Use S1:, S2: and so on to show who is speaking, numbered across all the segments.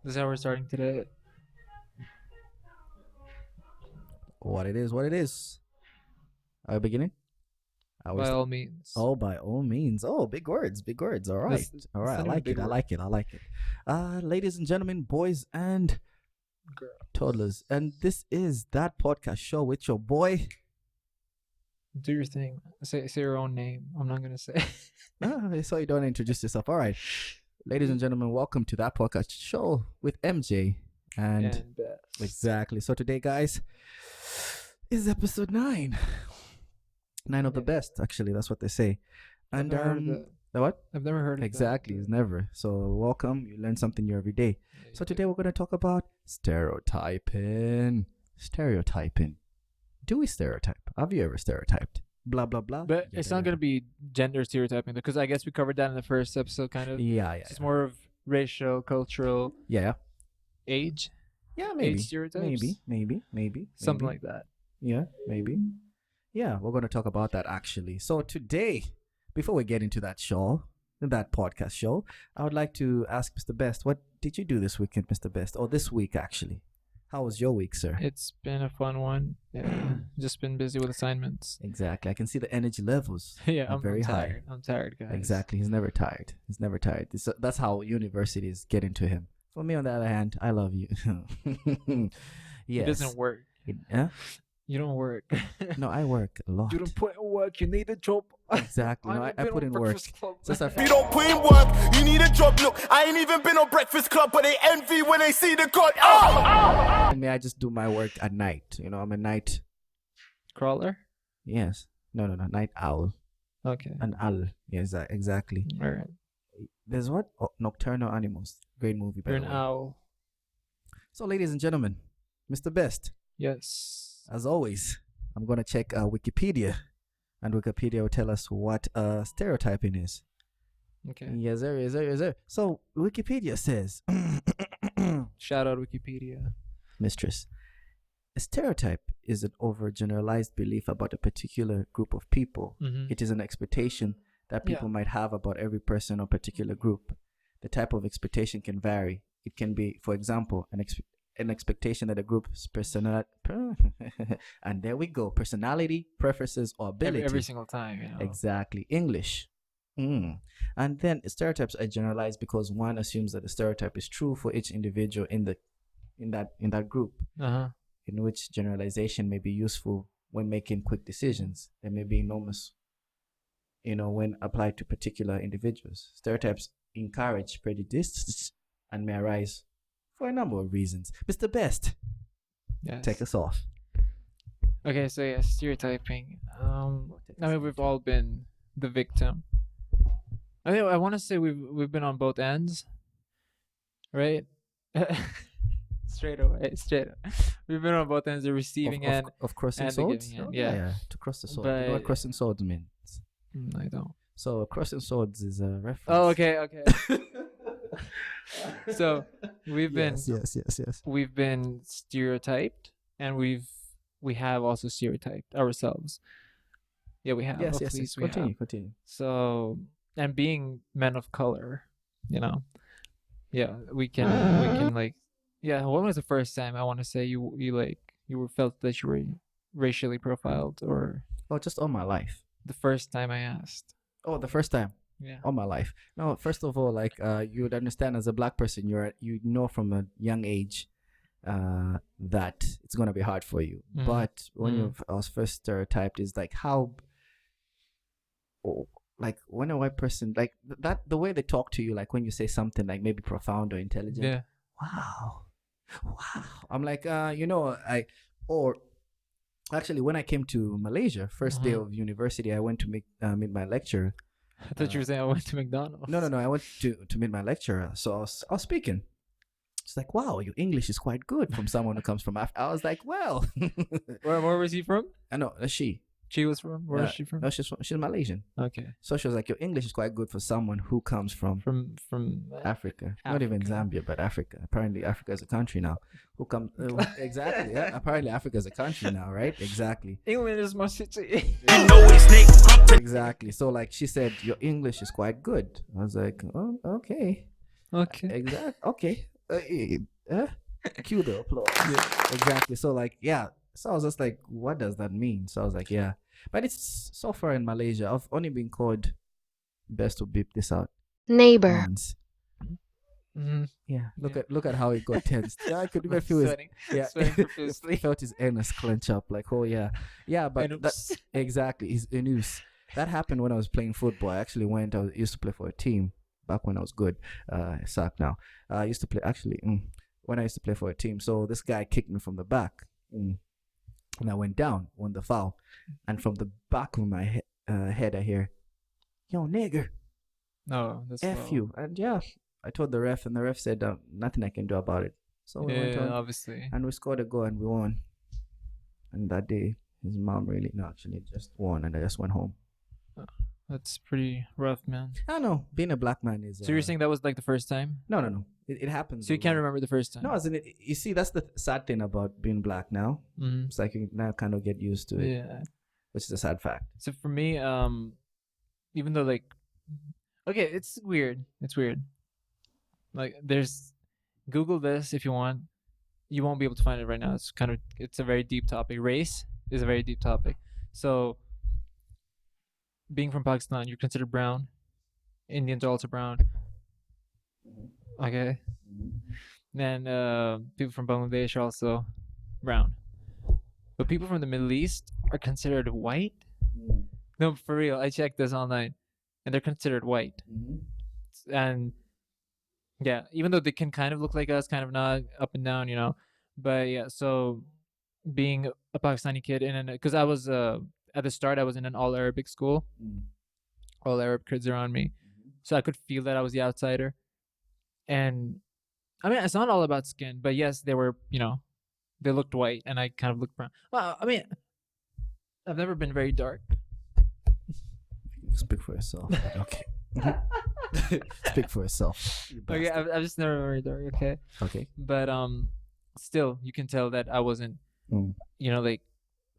S1: This is how we're starting today.
S2: What it is, what it is. Are we beginning?
S1: By all means.
S2: Oh, by all means. Oh, big words, big words. All right. All right. I like it. I like it. I like it. Ladies and gentlemen, boys and toddlers. And this is That Podcast Show with your boy.
S1: Do your thing. Say your own name. I'm not going to say.
S2: So you don't introduce yourself. All right. Ladies and gentlemen, welcome to That Podcast Show with MJ. And
S1: Best.
S2: Exactly. So today, guys, is episode 9. 9 of the best, actually. That's what they say. And
S1: the
S2: what?
S1: I've never heard of
S2: Exactly. It's never. So welcome. You learn something new every day. So today we're going to talk about stereotyping. Stereotyping. Do we stereotype? Have you ever stereotyped? Blah, blah, blah.
S1: But it's not going to be gender stereotyping because I guess we covered that in the first episode, kind of.
S2: Yeah.
S1: It's more of racial, cultural, age.
S2: Yeah, maybe.
S1: Age stereotypes.
S2: Maybe.
S1: Something like that.
S2: Yeah, maybe. Yeah, we're going to talk about that actually. So today, before we get into that podcast show, I would like to ask Mr. Best, what did you do this weekend, Mr. Best? Or this week, actually? How was your week, sir?
S1: It's been a fun one. Yeah. Just been busy with assignments.
S2: Exactly. I can see the energy levels.
S1: Yeah,
S2: I'm very
S1: tired.
S2: high.
S1: I'm tired, guys.
S2: Exactly. He's never tired. That's how universities get into him. For me, on the other hand, I love you. Yes.
S1: It doesn't work. You don't work.
S2: No, I work a lot.
S1: You don't put in work. You need a job.
S2: Exactly. No, I put in work.
S3: If you don't put in work, you need a job. Look, I ain't even been on Breakfast Club, but they envy when they see the god.
S2: I mean, I just do my work at night. You know, I'm a night
S1: crawler.
S2: Yes. No. Night owl.
S1: Okay.
S2: An owl. Yes, exactly.
S1: All right.
S2: There's what? Oh, Nocturnal Animals. Great movie.
S1: You're an owl.
S2: So, ladies and gentlemen, Mr. Best.
S1: Yes.
S2: As always, I'm going to check Wikipedia. And Wikipedia will tell us what stereotyping is.
S1: Okay.
S2: Yes, sir. So, Wikipedia says...
S1: Shout out Wikipedia.
S2: Mistress. A stereotype is an overgeneralized belief about a particular group of people.
S1: Mm-hmm.
S2: It is an expectation that people might have about every person or particular group. The type of expectation can vary. It can be, for example, an expectation that a group's personality, and there we go, personality, preferences, or ability.
S1: Every single time, you know.
S2: Exactly. English. And then stereotypes are generalized because one assumes that the stereotype is true for each individual in that group. In which generalization may be useful when making quick decisions. They may be enormous, when applied to particular individuals. Stereotypes encourage prejudice and may arise for a number of reasons. Mr. Best,
S1: yes.
S2: Take us off.
S1: Okay, so yeah, stereotyping. I mean, we've all been the victim. I want to say we've been on both ends, right? Straight away. We've been on both ends, the receiving end
S2: of crossing
S1: and
S2: swords.
S1: the giving end.
S2: Yeah, to cross the sword.
S1: But,
S2: you know what crossing swords means?
S1: I don't.
S2: So crossing swords is a reference.
S1: Oh, okay. So we've been
S2: yes.
S1: We've been stereotyped, and we have also stereotyped ourselves. Yeah, we have.
S2: Yes. Continue.
S1: So, and being men of color, yeah, we can like, yeah. When was the first time I want to say you felt that you were racially profiled, or?
S2: Oh, just all my life.
S1: The first time I asked.
S2: Oh, the first time.
S1: Yeah.
S2: All my life. No, first of all, like you would understand as a black person, you know from a young age that it's gonna be hard for you. Mm-hmm. But when I was first stereotyped, is like how, like when a white person like that, the way they talk to you, like when you say something like maybe profound or intelligent.
S1: Yeah.
S2: Wow. I'm like actually when I came to Malaysia, first day of university, I went to meet my lecturer.
S1: I thought you were saying I went to McDonald's.
S2: No. I went to meet my lecturer. So I was speaking. She's like, wow, your English is quite good from someone who comes from Africa. I was like, well.
S1: Where was he from?
S2: I know, she.
S1: She was from? Where is she from?
S2: No, she's Malaysian.
S1: Okay.
S2: So she was like, your English is quite good for someone who comes from Africa. Not even Zambia, but Africa. Apparently Africa is a country now. Who comes exactly, yeah. Apparently Africa is a country now, right? Exactly.
S1: England is my city.
S2: Exactly. So like she said, your English is quite good. I was like, oh, okay.
S1: Okay.
S2: Exactly. Okay. Cue the applause. Yeah, exactly. So like, yeah. So I was just like, what does that mean? So I was like, yeah. But it's so far in Malaysia, I've only been called, best to beep this out,
S4: neighbor.
S2: once. Yeah.
S1: Yeah.
S2: Look at how it got tensed. Yeah, I could even feel his
S1: Sweating.
S2: yeah.
S1: Sweating profusely.
S2: Felt his anus clench up. Like, oh yeah. Yeah, but that
S1: Anus.
S2: exactly his anus. That happened when I was playing football. I actually used to play for a team back when I was good. I suck now. I used to play when I used to play for a team. So this guy kicked me from the back. And I went down, won the foul. And from the back of my head, I hear, yo, nigger,
S1: No, that's
S2: F
S1: low.
S2: you. And yeah, I told the ref, and the ref said, nothing I can do about it. So we went
S1: Yeah,
S2: on,
S1: obviously.
S2: and we scored a goal, and we won. And that day, his mom just won, and I just went home.
S1: That's pretty rough, man.
S2: I don't know. Being a black man is.
S1: So you're saying that was like the first time?
S2: No. It happens.
S1: So you
S2: a
S1: can't
S2: lot.
S1: remember the first time?
S2: No, as in it, you see, that's the sad thing about being black now.
S1: Mm-hmm.
S2: It's like you now kind of get used to it,
S1: Yeah.
S2: which is a sad fact.
S1: So for me, even though like, okay, it's weird. It's weird. Like, Google this if you want. You won't be able to find it right now. It's a very deep topic. Race is a very deep topic. So, being from Pakistan, you're considered brown. Indians are also brown. Okay. Then people from Bangladesh are also brown. But people from the Middle East are considered white. No, for real. I checked this online, and they're considered white. And yeah, even though they can kind of look like us, kind of not, up and down, But yeah, so being a Pakistani kid because I was at the start I was in an all Arabic school, all Arab kids around me, so I could feel that I was the outsider. And I mean, it's not all about skin, but yes, they were, they looked white, and I kind of looked brown. Well, I mean, I've never been very dark.
S2: Speak for yourself. Okay. Speak for yourself.
S1: Okay, I've just never been very dark. Okay.
S2: Okay.
S1: But still, you can tell that I wasn't, like,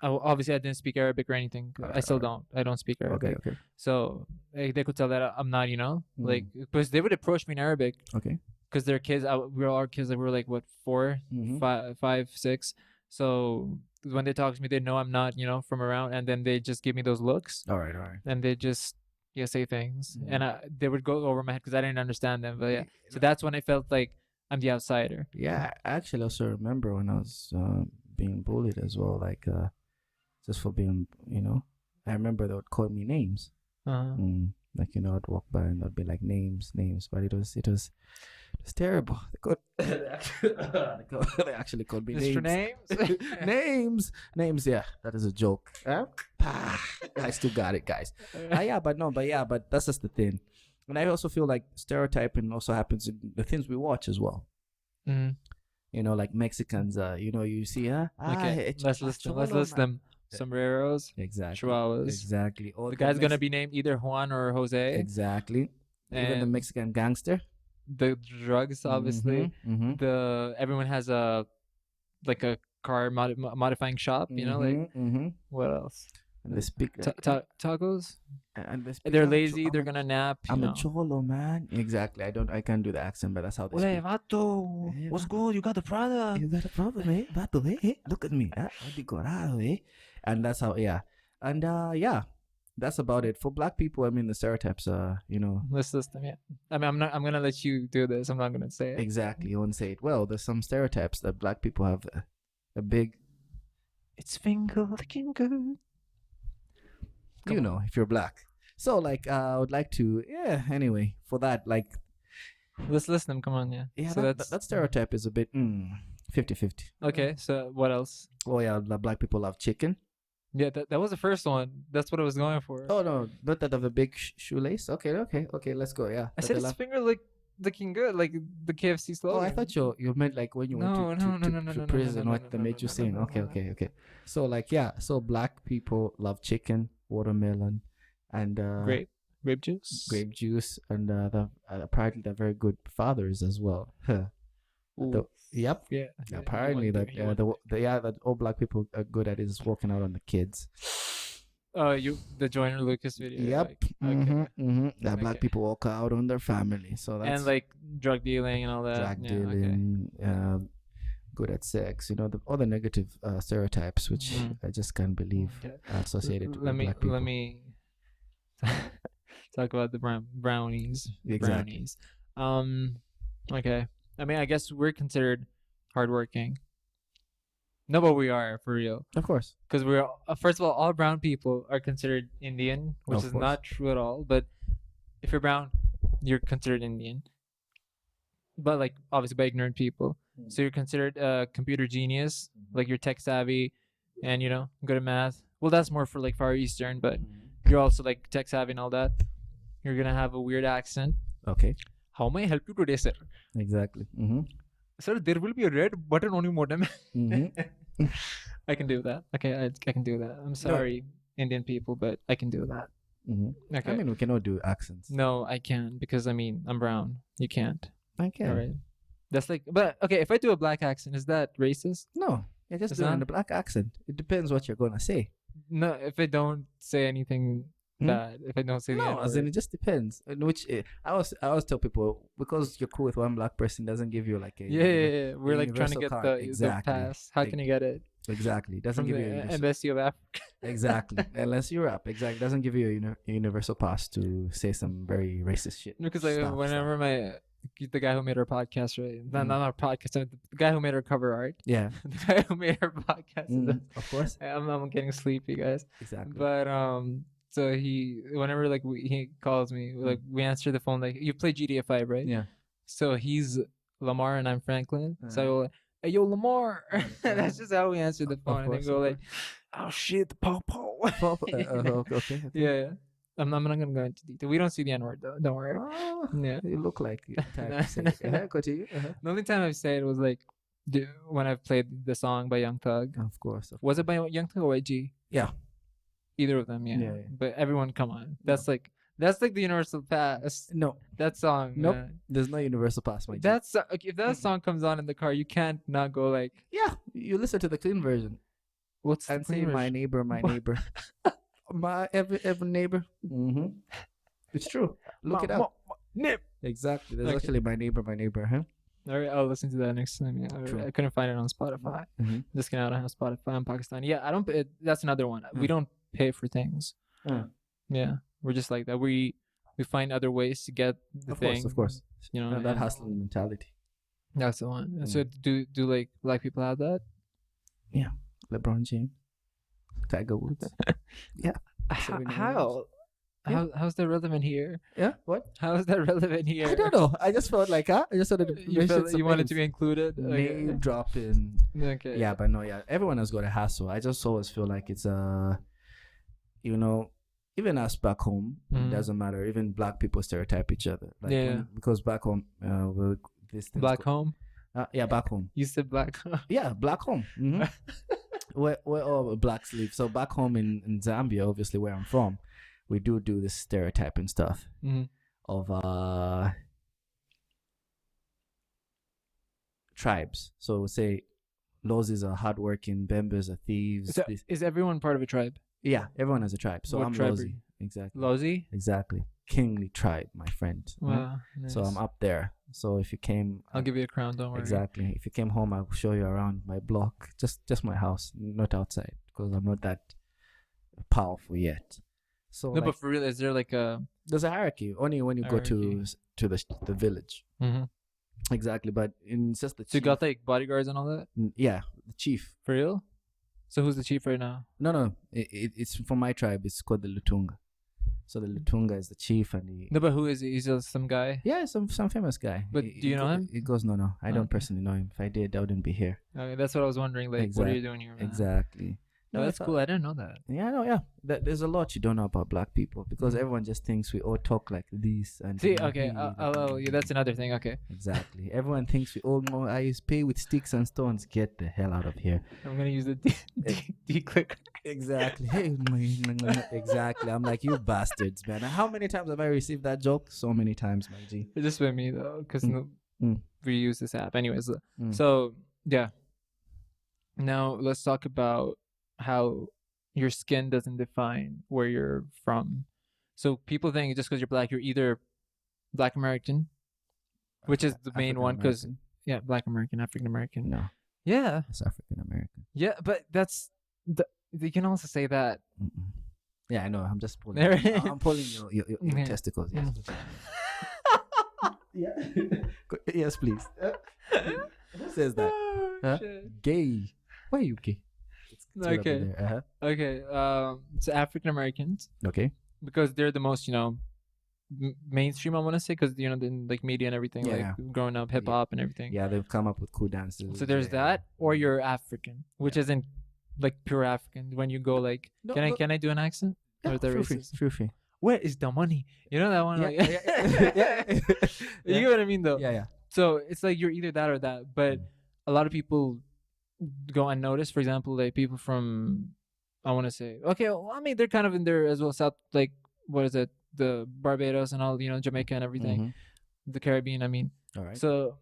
S1: obviously I didn't speak Arabic or anything. I still don't. I don't speak Arabic.
S2: Okay.
S1: So they could tell that I'm not, like, because they would approach me in Arabic.
S2: Okay.
S1: Because they're kids. We were all kids. Like, we were like, what, 4, 5, 6. So when they talk to me, they know I'm not, from around, and then they just give me those looks.
S2: All right.
S1: And they just say things, and they would go over my head because I didn't understand them. But yeah, so that's when I felt like I'm the outsider.
S2: Yeah, I actually also remember when I was being bullied as well, like just for being, I remember they would call me names. Like, I'd walk by and they'd be like names, but it was terrible. They actually called me
S1: Mr.
S2: names. names. Yeah, that is a joke. I still got it, guys. But that's just the thing. And I also feel like stereotyping also happens in the things we watch as well. Like Mexicans, you see,
S1: okay, let's list them. Sombreros,
S2: exactly,
S1: chihuahuas,
S2: exactly.
S1: The guy's gonna be named either Juan or Jose.
S2: Exactly. Even the Mexican gangster.
S1: The drugs, obviously. Everyone has a car modifying shop. What else?
S2: And they speak
S1: tacos.
S2: And
S1: they're lazy. They're gonna nap.
S2: I'm a cholo, man. Exactly. I can't do the accent, but that's how they speak.
S1: Vato, what's good? You got the product.
S2: You got a problem, eh? Vato, eh? Look at me. Eh? And that's how, yeah. And that's about it. For black people, I mean, the stereotypes,
S1: Let's list them, yeah. I mean, I'm gonna let you do this. I'm not gonna say it.
S2: Exactly. You won't say it. Well, there's some stereotypes that black people have a big...
S1: It's finger looking good.
S2: If you're black. So, like, I would like to, anyway, for that, like...
S1: Let's list them, come on, yeah.
S2: Yeah,
S1: so
S2: that stereotype is a bit 50-50.
S1: Okay, so what else?
S2: Oh, yeah, black people love chicken.
S1: Yeah, that was the first one. That's what I was going for.
S2: Oh, no, not that of a big shoelace. Okay, let's go, yeah.
S1: I said it's finger looking good, like the KFC slogan.
S2: Oh, I thought you meant like when you went to prison, what they made you sing. Okay. So, like, so black people love chicken, watermelon, and
S1: grape juice,
S2: and apparently they're very good fathers as well. Yep. Yeah. Apparently that that all black people are good at is walking out on the kids.
S1: the Joyner Lucas video.
S2: Yep.
S1: Like, okay.
S2: That black
S1: Okay.
S2: people walk out on their family. So that's
S1: And like drug dealing and all that.
S2: drug
S1: Yeah, okay.
S2: dealing, good at sex, all the negative stereotypes, which
S1: Mhm.
S2: I just can't believe
S1: Okay.
S2: are associated
S1: Let
S2: with
S1: me
S2: black people.
S1: let me talk about the brownies.
S2: Exactly.
S1: Brownies. Okay. I mean, I guess we're considered hardworking. No, but we are for real.
S2: Of course.
S1: Because we're first of all brown people are considered Indian, which
S2: Of
S1: is
S2: course.
S1: not true at all. But if you're brown, you're considered Indian. But like obviously by ignorant people, so you're considered a computer genius, like you're tech savvy, and good at math. Well, that's more for like Far Eastern, but you're also like tech savvy and all that. You're gonna have a weird accent.
S2: Okay.
S1: How may I help you today, sir?
S2: Exactly.
S1: Sir, there will be a red button on your modem.
S2: Mm-hmm.
S1: I can do that. Okay, I can do that. I'm sorry, Indian people, but I can do that.
S2: Mm-hmm.
S1: Okay.
S2: I mean, we cannot do accents.
S1: No, I can because I mean I'm brown. You can't.
S2: Okay.
S1: All right. That's like, but okay. If I do a black accent, is that racist?
S2: No, you're just
S1: It's
S2: doing
S1: not?
S2: the black accent. It depends what you're gonna say.
S1: No, if I don't say anything bad, if I don't say the
S2: No, as in
S1: N-word.
S2: it just depends. In which I always tell people, because you're cool with one black person doesn't give you like a
S1: Yeah. We're like trying to
S2: universal
S1: get
S2: card.
S1: the
S2: Exactly.
S1: pass. How can you get it
S2: Exactly. It doesn't
S1: from
S2: give
S1: the
S2: you a universal.
S1: Embassy of Africa?
S2: Exactly. Unless you're up. Exactly. Doesn't give you a universal pass to say some very racist shit.
S1: Because like
S2: Stuff,
S1: whenever the guy who made our podcast, right? Not our podcast. The guy who made our cover art.
S2: Yeah.
S1: The guy who made our podcast.
S2: Of course.
S1: I'm getting sleepy, guys.
S2: Exactly.
S1: But so whenever like he calls me, like we answer the phone. Like you play GTA 5, right?
S2: Yeah.
S1: So he's Lamar and I'm Franklin. So I go like, "Hey, yo, Lamar." That's just how we answer the phone. And then go like, "Oh shit, the po."
S2: Okay.
S1: Yeah. I'm not gonna go into detail. We don't see the N-word though. Don't worry.
S2: Oh,
S1: Yeah.
S2: you look like you type to say. Continue.
S1: The only time I've said it was like when I've played the song by Young Thug.
S2: Of course.
S1: Was it by Young Thug or YG?
S2: Yeah.
S1: Either of them, yeah.
S2: Yeah.
S1: But everyone, come on. That's like the universal pass.
S2: No.
S1: That song.
S2: Nope.
S1: man.
S2: There's no universal pass, my G.
S1: That's okay, if that song comes on in the car, you can't not go like,
S2: Yeah. You listen to the clean version
S1: what's the
S2: and say,
S1: clean
S2: "My
S1: version?
S2: neighbor, my neighbor, my every neighbor." Mm-hmm. It's true. Look it up.
S1: Nip.
S2: Exactly. There's
S1: Okay.
S2: actually my neighbor, huh?
S1: All right, I'll listen to that next time. Yeah,
S2: True.
S1: I couldn't find it on Spotify.
S2: Mm-hmm.
S1: Just kidding, I don't have Spotify in Pakistan. Yeah, I don't. That's another one. We don't pay for things. Yeah, we're just like that. We find other ways to get the thing.
S2: Of course.
S1: You know,
S2: That
S1: and
S2: hustling mentality.
S1: that's the one. So do like black people have that?
S2: LeBron James, Tiger Woods. Yeah. Serena
S1: How?
S2: Yeah.
S1: How's that relevant here?
S2: Yeah. What?
S1: How is that relevant here?
S2: I don't know. I just felt like I just wanted to
S1: You
S2: mention
S1: felt
S2: some
S1: you wanted to
S2: names.
S1: be included.
S2: Name dropping.
S1: Okay.
S2: Yeah, but no, yeah. Everyone has got a hassle. I just always feel like it's even us back home, it doesn't matter. Even black people stereotype each other. Like because back home, this thing's
S1: Black home.
S2: yeah, back home.
S1: You said black home.
S2: Yeah, black home. Mm-hmm. where all blacks live. So back home in Zambia, obviously where I'm from, we do this stereotyping stuff of tribes. So say Lozis are hardworking, Bembers are thieves.
S1: So is everyone part of a tribe?
S2: Yeah, everyone has a tribe. So
S1: What
S2: I'm
S1: tribe are
S2: Lozi.
S1: you?
S2: Exactly.
S1: Lozi?
S2: Exactly. Kingly tribe, my friend.
S1: Wow.
S2: So I'm up there. So if you came,
S1: I'll give you a crown. Don't worry.
S2: exactly. If you came home, I'll show you around my block, just my house, not outside, because I'm not that powerful yet. So
S1: No,
S2: like,
S1: but for real, is there like a?
S2: there's a hierarchy only when you go to
S1: Hierarchy.
S2: the village.
S1: Mm-hmm.
S2: Exactly, but in just the
S1: So you
S2: chief,
S1: got like bodyguards and all that?
S2: yeah, the chief.
S1: For real? So who's the chief right now?
S2: No, it's from my tribe. It's called the Lutunga. So the Lutunga is the chief, and the
S1: No, but who is he? He's just some guy.
S2: yeah, some famous guy.
S1: But do you know him?
S2: It goes no. I don't
S1: Okay.
S2: personally know him. If I did, I wouldn't be here.
S1: Okay, that's what I was wondering. Like, what are you doing here, man?
S2: Exactly.
S1: No, that's
S2: I
S1: cool. I didn't know that.
S2: Yeah, no, yeah. There's a lot you don't know about black people because everyone just thinks we all talk like this. And
S1: See, okay, that's another thing. Okay,
S2: exactly. Everyone thinks we all know I pay with sticks and stones. Get the hell out of here.
S1: I'm gonna use the D clicker.
S2: Exactly. Hey, exactly. I'm like, you bastards, man. How many times have I received that joke? So many times, my G.
S1: It's just with me though, because we use this app, anyways.
S2: Mm.
S1: So yeah. Now let's talk about how your skin doesn't define where you're from. So people think just because you're black, you're either Black American, which is the main one, because Black American, African American.
S2: No.
S1: Yeah.
S2: It's African American.
S1: Yeah, but you can also say that.
S2: Mm-mm. Yeah, I know. I'm just pulling. I'm pulling your testicles. Yes. Yeah. Yes, please. Who says that? Gay. Why are you gay?
S1: Okay. Okay. It's African Americans.
S2: Okay.
S1: Because they're the most, mainstream, I want to say, because the like media and everything, growing up, hip hop and everything.
S2: Yeah, they've come up with cool dances.
S1: So there's that, or you're African, which isn't like pure African. When you go like, can I do an accent?
S2: Yeah, feel free.
S1: Where is the money? You know that one?
S2: Yeah.
S1: You get what I mean, though.
S2: Yeah.
S1: So it's like you're either that or that, but a lot of people go unnoticed. For example, like people from, I want to say, okay, well, I mean, they're kind of in there as well, South, like, what is it? The Barbados and all, Jamaica and everything, the Caribbean, I mean.
S2: All right.
S1: So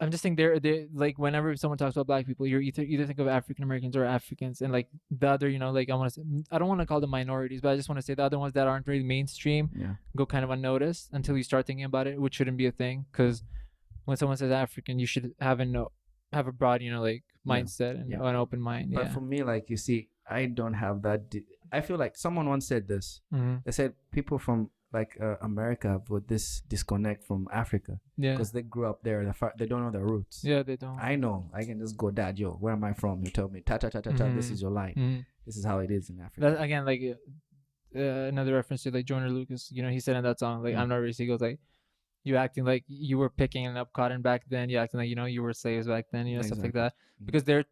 S1: I'm just saying they're like, whenever someone talks about black people, you're either think of African Americans or Africans, and like the other, like, I don't want to call them minorities, but I just want to say the other ones that aren't really mainstream go kind of unnoticed until you start thinking about it, which shouldn't be a thing, because when someone says African, you should have a broad, like, mindset and an open mind.
S2: But for me, like, you see, I don't have that. I feel like someone once said this. They said people from like America would disconnect from Africa because they grew up there. They don't know their roots.
S1: Yeah, they don't.
S2: I know. I can just go, Dad, yo, where am I from? You tell me, ta ta ta ta ta. This is your line. This is how it is in Africa.
S1: That, again, like another reference to like Joyner Lucas. He said in that song, like, I'm not racist. He goes like, you acting like you were picking up cotton back then. You acting like you were slaves back then. Stuff like that. Because they're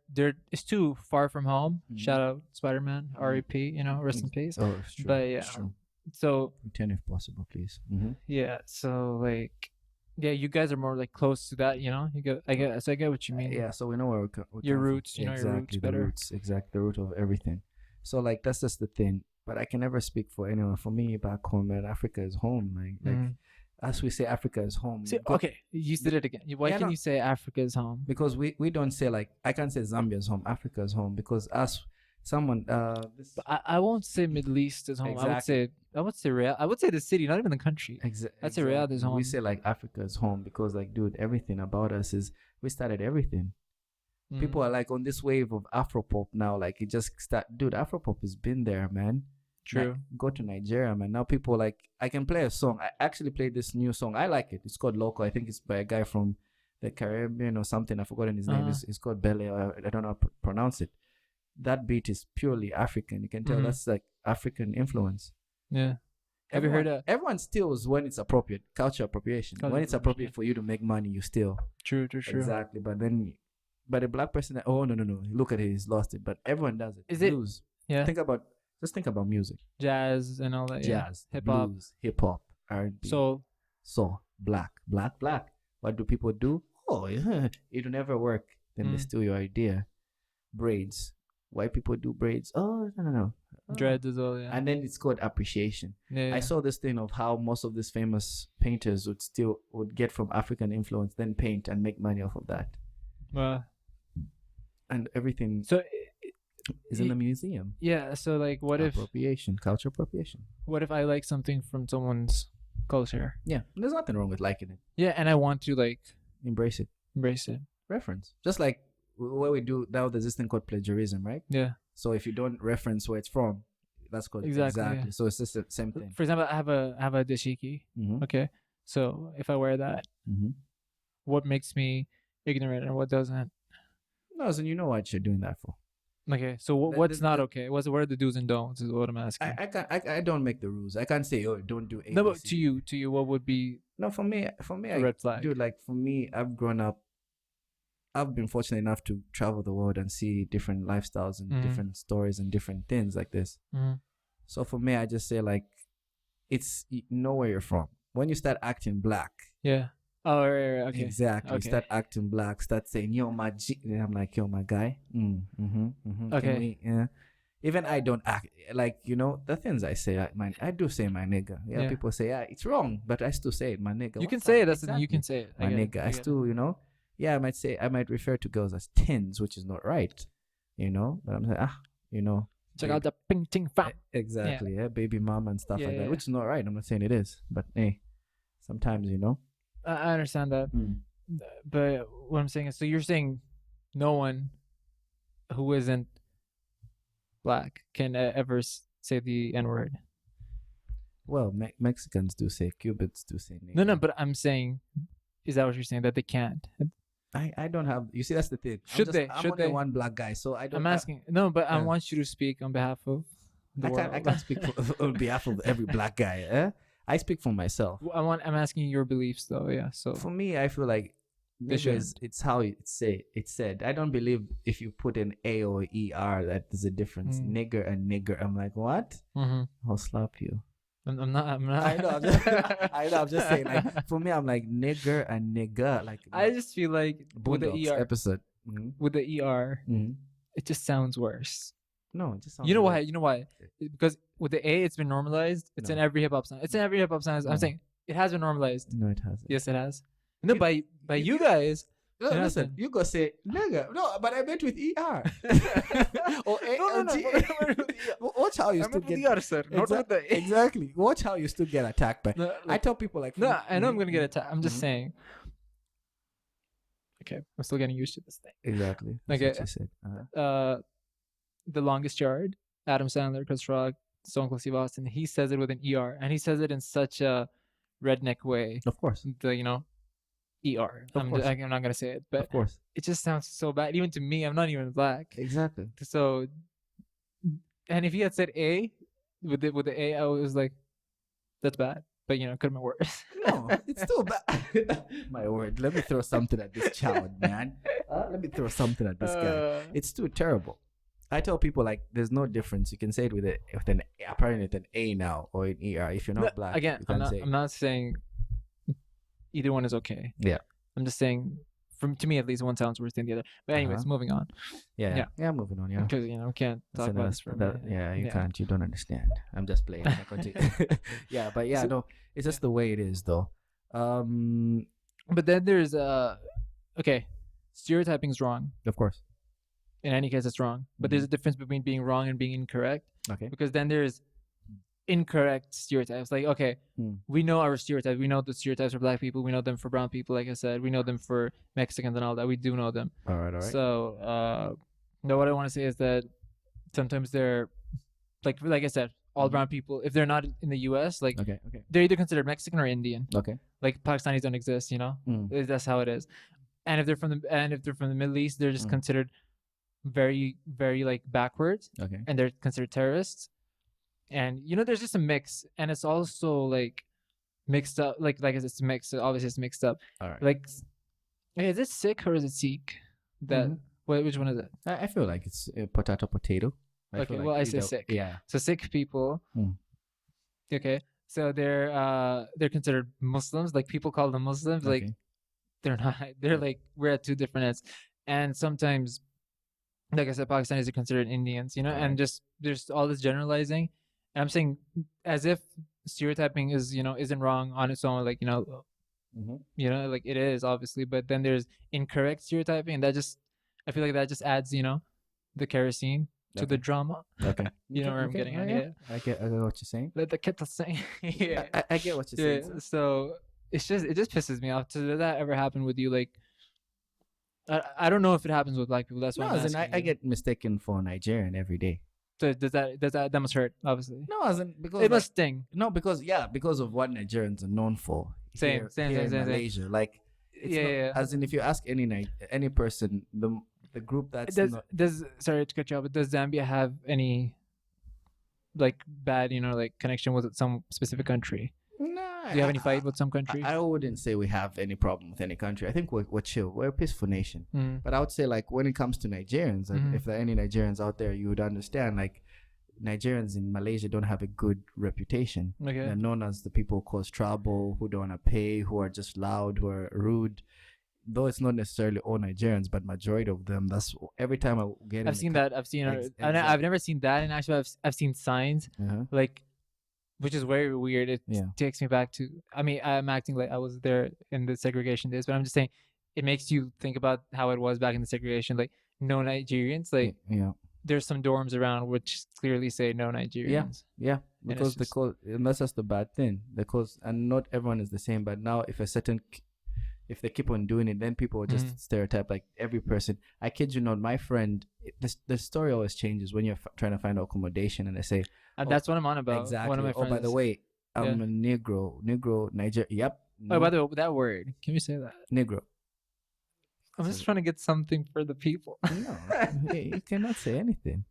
S1: it's too far from home. Shout out Spider-Man, R.I.P. Rest in peace.
S2: Oh, it's true.
S1: But yeah,
S2: it's true.
S1: So
S2: return if possible, please.
S1: Yeah. So like, yeah, you guys are more like close to that. I get what you mean.
S2: Yeah. So we know where
S1: your roots.
S2: Exactly,
S1: your roots better.
S2: The roots, exactly, the root of everything. So like that's just the thing. But I can never speak for anyone. For me, back home, man, Africa is home. Like as we say, Africa is home.
S1: See, okay, you said it again. Why can you say Africa is home?
S2: Because we don't say, like, I can't say Zambia is home, Africa is home, because
S1: I won't say Middle East is home.
S2: Exactly.
S1: I would say the city, not even the country. That's a Riyadh is home.
S2: We say like Africa is home because, like, dude, everything about us is, we started everything. People are like on this wave of Afropop now. Like, it just dude, Afropop has been there, man.
S1: True.
S2: Go to Nigeria, man. Now people like, I can play a song. I actually played this new song. I like it. It's called Loco. I think it's by a guy from the Caribbean or something. I've forgotten his name. It's called Bele. I don't know how to pronounce it. That beat is purely African. You can tell that's like African influence.
S1: Yeah. Have you heard that?
S2: Everyone steals when it's appropriate. Culture appropriation. When it's appropriate for you to make money, you steal.
S1: True.
S2: Exactly. But a black person, oh no, look at it, he's lost it. But everyone does it.
S1: Is
S2: blues.
S1: It? Yeah.
S2: Just think about music.
S1: Jazz and all that.
S2: Jazz, hip hop, R&B, soul, black. What do people do? Oh, yeah. It'll never work. Then they steal your idea. Braids. White people do braids. Oh, no.
S1: Dreads as well, yeah.
S2: And then it's called appreciation.
S1: Yeah.
S2: I saw this thing of how most of these famous painters would get from African influence, then paint and make money off of that. And everything.
S1: So
S2: is in the museum.
S1: Yeah, so like culture appropriation. What if I like something from someone's culture?
S2: Yeah, there's nothing wrong with liking it.
S1: Yeah, and I want to like
S2: embrace it. Reference. Just like what we do now, there's this thing called plagiarism, right?
S1: Yeah.
S2: So if you don't reference where it's from, that's called exactly. Yeah. So it's just the same thing.
S1: For example, I have a dashiki. Okay. So if I wear that, what makes me ignorant and what doesn't?
S2: No, so you know what you're doing that for.
S1: Okay, so what's not okay? What are the do's and don'ts? Is what I'm asking.
S2: I don't make the rules. I can't say, oh, don't do ABC.
S1: No, but to you, what would be?
S2: No, for me,
S1: a red flag.
S2: Dude, like for me, I've grown up. I've been fortunate enough to travel the world and see different lifestyles and different stories and different things like this. So for me, I just say like, you know where you're from. When you start acting black.
S1: Yeah. Oh, right, okay.
S2: Exactly. Okay. Start acting black. Start saying, yo, my G. I'm like, yo, my guy.
S1: Okay.
S2: Even I don't act like, the things I say. I do say my nigga. Yeah. People say, it's wrong, but I still say it, my nigga.
S1: You can say it. That's exactly. You can say it.
S2: My nigga. I still, yeah, I might refer to girls as tins, which is not right, but I'm like,
S1: Check out the ping ting fam.
S2: Exactly. Yeah, baby mama and stuff
S1: Yeah,
S2: like that,
S1: yeah.
S2: which is not right. I'm not saying it is, but hey, sometimes
S1: I understand that, but what I'm saying is, so you're saying no one who isn't black can ever say the N-word.
S2: Well, Mexicans do say, Cubans do say.
S1: No, but I'm saying, is that what you're saying, that they can't?
S2: I don't have. You see, that's the thing. I'm only one black guy, so I don't.
S1: I'm asking. No, but I want you to speak on behalf of the world.
S2: I can't speak on behalf of every black guy. I speak for myself.
S1: I'm asking your beliefs though. Yeah. So
S2: for me, I feel like it's how it's said. I don't believe if you put an A or ER that there's a difference. Nigger and nigger. I'm like, what? I'll slap you.
S1: I'm not.
S2: I know. I'm just saying. Like for me, I'm like nigger and nigger. Like
S1: I just feel like with the ER
S2: episode.
S1: With the ER, it just sounds worse.
S2: No, it just sounds.
S1: You know why? You know why? Because with the A, it's been normalized. It's in every hip hop song. It's in every hip hop song. I'm saying it has been normalized.
S2: No, it hasn't.
S1: Yes, it has. No, by you guys.
S2: No, listen, you go say nigga. No, but I meant with ER. Or watch how you still get
S1: ER, sir. Not with the A.
S2: Exactly. Watch how you still get attacked by. I tell people like.
S1: No, I know I'm gonna get attacked. I'm just saying. Okay, I'm still getting used to this thing.
S2: Exactly.
S1: That's what you said. The Longest Yard, Adam Sandler, Chris Rock, Stone Cold Steve Austin. He says it with an ER, and he says it in such a redneck way.
S2: Of course.
S1: ER. I'm not gonna say it, but
S2: of course,
S1: it just sounds so bad. Even to me, I'm not even black.
S2: Exactly.
S1: So, and if he had said A with the A, I was like, that's bad. But could have been worse.
S2: No, it's still bad. My word, let me throw something at this child, man. Let me throw something at this guy. It's too terrible. I tell people like, there's no difference. You can say it with an apparently with an A now or an ER. If you're not black,
S1: again, I'm not saying either one is okay.
S2: Yeah.
S1: I'm just saying, to me at least, one sounds worse than the other. But anyways, moving on.
S2: Yeah, moving on. Yeah.
S1: Because we can't talk about this for a minute.
S2: Yeah, you can't. You don't understand. I'm just playing. Yeah, but yeah, no, it's just the way it is, though.
S1: But then there's okay, stereotyping is wrong.
S2: Of course.
S1: In any case, it's wrong. But there's a difference between being wrong and being incorrect.
S2: Okay.
S1: Because then there's incorrect stereotypes. Like, okay, we know our stereotypes. We know the stereotypes for black people. We know them for brown people, like I said. We know them for Mexicans and all that. We do know them.
S2: All right.
S1: So, no, what I want to say is that sometimes they're, like I said, all brown people, if they're not in the U.S., like, they're either considered Mexican or Indian.
S2: Okay.
S1: Like, Pakistanis don't exist, That's how it is. And if they're from the Middle East, they're just considered very, very like backwards.
S2: Okay.
S1: And they're considered terrorists. And there's just a mix, and it's also like mixed up. Like it's mixed. Obviously, it's mixed up.
S2: All right.
S1: Like, is it Sikh or is it Sikh? Which one is it?
S2: I feel like it's potato.
S1: Okay, well, I say Sikh.
S2: Yeah.
S1: So Sikh people. Okay, so they're considered Muslims. Like, people call them Muslims. Like, they're not. They're like, we're at two different ends, and sometimes, like I said, Pakistanis are considered Indians. And just there's all this generalizing. And I'm saying, as if stereotyping is, isn't wrong on its own, like, like it is obviously, but then there's incorrect stereotyping, and I feel like that just adds, the kerosene to the drama.
S2: Okay.
S1: You know where I'm getting at. Yeah.
S2: I get what you're saying.
S1: Let the kettle sing. Yeah.
S2: I get what you're saying.
S1: So it just pisses me off. Did that ever happen with you? Like, I don't know if it happens with black people. That's why
S2: I get mistaken for Nigerian every day.
S1: So that must hurt, obviously.
S2: No, as in, because
S1: it must sting.
S2: No, because of what Nigerians are known for.
S1: Same.
S2: In Malaysia, like, as in, if you ask any person, the group that's
S1: sorry to cut you off, but does Zambia have any like bad connection with some specific country?
S2: No.
S1: Do you have any fight with some country?
S2: I wouldn't say we have any problem with any country. I think we're chill. We're a peaceful nation. But I would say, like, when it comes to Nigerians, if there are any Nigerians out there, you would understand, like, Nigerians in Malaysia don't have a good reputation.
S1: Okay.
S2: They're known as the people who cause trouble, who don't want to pay, who are just loud, who are rude. Though it's not necessarily all Nigerians, but majority of them. That's every time I get.
S1: I've seen that. I've never seen that, and actually, I've seen signs like. Which is very weird. It takes me back to, I'm acting like I was there in the segregation days, but I'm just saying it makes you think about how it was back in the segregation. Like, no Nigerians, like, there's some dorms around which clearly say no Nigerians.
S2: Yeah,
S1: And it's
S2: because
S1: just-
S2: and that's just the bad thing. Because and not everyone is the same. But now, if they keep on doing it, then people will just stereotype like every person. I kid you not, my friend. The story always changes when you're trying to find accommodation, and they say
S1: And that's what I'm on about.
S2: exactly.
S1: One of my
S2: Oh, by the
S1: friends-
S2: way, I'm a Negro, Niger. Yep.
S1: Oh, by the way, that word. Can we say that?
S2: Negro.
S1: I'm just trying to get something for the people.
S2: No, hey, you cannot say anything.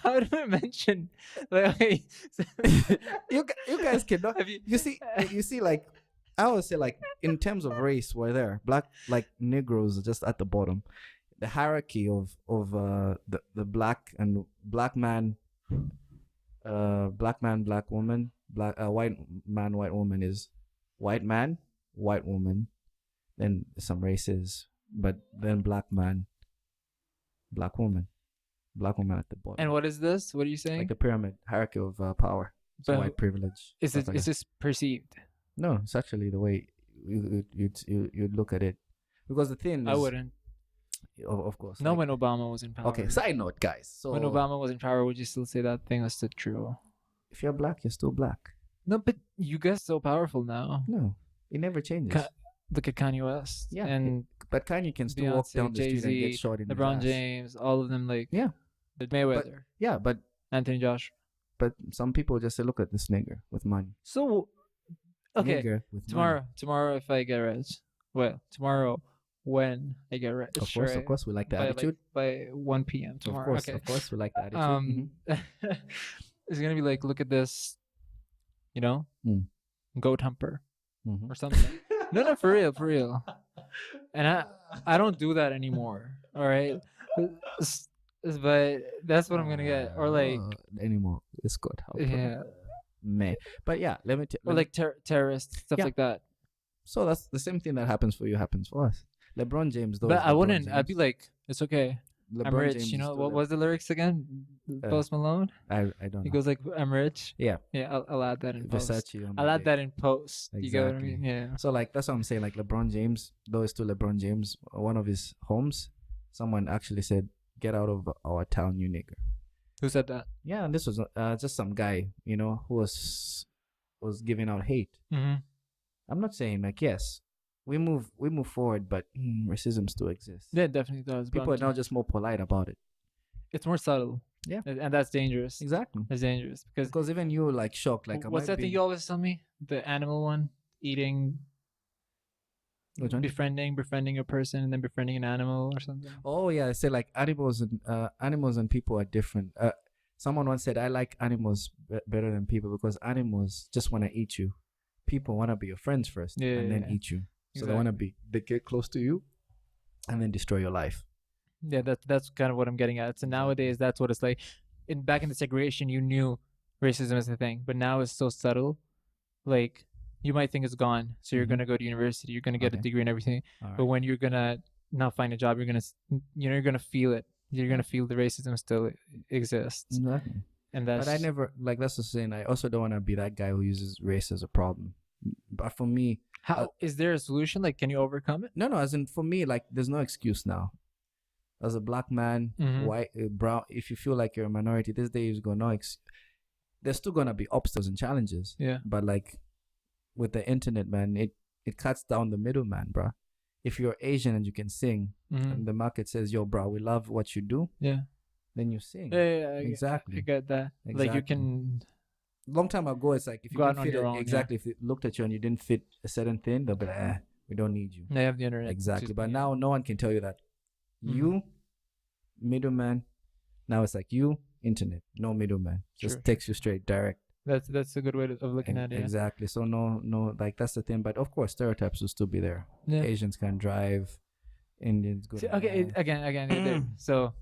S1: How do I mention? Like,
S2: You guys cannot.
S1: have you?
S2: You see, like I always say, like in terms of race, we're there. Black, like Negroes, are just at the bottom. The hierarchy of the black and black man, black woman, white man, white woman is white man, white woman, then some races, but then black man, black woman at the bottom.
S1: And what is this? What are you saying?
S2: Like the pyramid hierarchy of power. So
S1: But
S2: white privilege.
S1: is
S2: stuff
S1: it
S2: like
S1: is
S2: that.
S1: this perceived?
S2: No, it's actually the way you'd look at it, because the thing is,
S1: I wouldn't.
S2: of course.
S1: No,
S2: like-
S1: when Obama was in power.
S2: Okay, side note, guys. So
S1: when Obama was in power, would you still say that thing was still true?
S2: if you're black, you're still black.
S1: No, but you guys so powerful now.
S2: No, it never changes.
S1: Look at Kanye West.
S2: Yeah,
S1: And
S2: But Kanye can still walk
S1: Beyonce,
S2: down the street and
S1: Jay-Z,
S2: get shot in
S1: LeBron
S2: his ass.
S1: James, all of them, like
S2: Yeah.
S1: the Mayweather,
S2: Yeah, but
S1: Anthony Josh.
S2: some people just say, look at this nigger with money.
S1: So, okay,
S2: Nigger with money.
S1: tomorrow, if I get rich, well, tomorrow when I get rich,
S2: Of course, we like the
S1: by,
S2: attitude.
S1: by 1 p.m. tomorrow.
S2: Of course, we like the attitude.
S1: It's gonna be like, look at this, goat humper
S2: Mhm.
S1: or something. No, for real. And I don't do that anymore. All right, but that's what I'm gonna get, or like
S2: anymore. It's good.
S1: yeah,
S2: Man. But yeah, let me.
S1: or like terrorists, stuff
S2: Yeah.
S1: like that.
S2: So that's the same thing that happens for you happens for us. LeBron James, though.
S1: But
S2: is
S1: I
S2: LeBron
S1: wouldn't. I'd be
S2: James.
S1: like, it's okay. I'm
S2: LeBron
S1: rich.
S2: James
S1: You
S2: is
S1: know
S2: still
S1: what was the lyrics again? Post Malone.
S2: I don't
S1: He
S2: know.
S1: goes like, "I'm rich."
S2: Yeah.
S1: Yeah. I'll add that in post.
S2: Versace. on
S1: I'll
S2: my
S1: add
S2: dick.
S1: that in post. You get what I
S2: Exactly.
S1: mean? Yeah.
S2: So like that's what I'm saying. Like LeBron James, though it's still LeBron James, one of his homes, someone actually said, "Get out of our town, you nigger."
S1: Who said that?
S2: Yeah, and this was just some guy, who was giving out hate.
S1: Mm-hmm.
S2: I'm not saying like yes, we move forward, but racism still exists.
S1: Yeah, it definitely does. but
S2: People
S1: I'm
S2: are now just more polite about it.
S1: It's more subtle.
S2: Yeah.
S1: And that's dangerous.
S2: Exactly.
S1: It's dangerous because
S2: Because even you like shocked. Like,
S1: what's that thing you always tell me? The animal one, eating,
S2: Which one?
S1: befriending a person and then befriending an animal or something.
S2: Oh yeah, I say like animals and people are different. Someone once said, "I like animals better than people because animals just want to eat you. People want to be your friends first and then eat you. So they get close to you, and then destroy your life."
S1: Yeah, that's kind of what I'm getting at. So nowadays, that's what it's like. Back in the segregation, you knew racism is a thing, but now it's so subtle. Like, you might think it's gone, so you're
S2: Mhm.
S1: gonna go to university, you're gonna get a
S2: Okay.
S1: degree and everything.
S2: All right.
S1: But when you're gonna now find a job, you're gonna feel it. You're gonna feel the racism still exists,
S2: Exactly.
S1: and that's.
S2: But I never like that's the saying. I also don't want to be that guy who uses race as a problem. But for me,
S1: How is there a solution? Like, can you overcome it?
S2: no, as in for me, like there's no excuse now. As a black man,
S1: Mhm.
S2: white, brown, if you feel like you're a minority, these days go there's still gonna be obstacles and challenges.
S1: Yeah.
S2: But like with the internet, man, it cuts down the middleman, bro. If you're Asian and you can sing,
S1: Mhm.
S2: and the market says, "Yo, bro, we love what you do,"
S1: Yeah.
S2: then you sing.
S1: Yeah, I
S2: Exactly.
S1: get that. Like, you
S2: Exactly.
S1: can.
S2: Long time ago, it's like if you
S1: Go out
S2: didn't
S1: on
S2: fit
S1: your
S2: it,
S1: own, yeah.
S2: exactly. If it looked at you and you didn't fit a certain thing, they'll be like, we don't need you.
S1: They have the internet.
S2: Exactly.
S1: Just
S2: But
S1: be-
S2: now no one can tell you that.
S1: Mhm.
S2: You, middleman. Now it's like you, internet, no middleman. Just
S1: Sure.
S2: takes you straight, direct.
S1: That's a good way of looking at it. Yeah.
S2: Exactly. So no, like that's the thing. But of course, stereotypes will still be there.
S1: Yeah.
S2: Asians can drive. Indians go.
S1: See,
S2: to
S1: okay,
S2: dance.
S1: again. there. So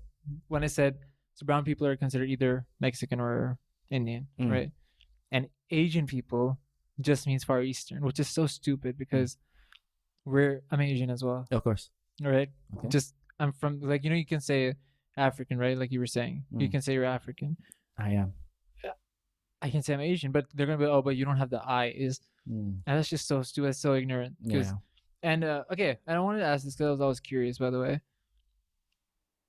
S1: when I said so, brown people are considered either Mexican or Indian,
S2: Mm.
S1: right? And Asian people just means Far Eastern, which is so stupid because I'm Asian as well,
S2: Of course.
S1: right?
S2: Okay.
S1: Just I'm from like you can say African, right? Like you were saying, you
S2: Mm.
S1: can say you're African.
S2: I am.
S1: I can say I'm Asian, but they're gonna be but you don't have the eyes,
S2: Mm.
S1: and that's just so stupid, that's so ignorant. 'Cause-
S2: Yeah.
S1: And okay, and I wanted to ask this because I was always curious, by the way.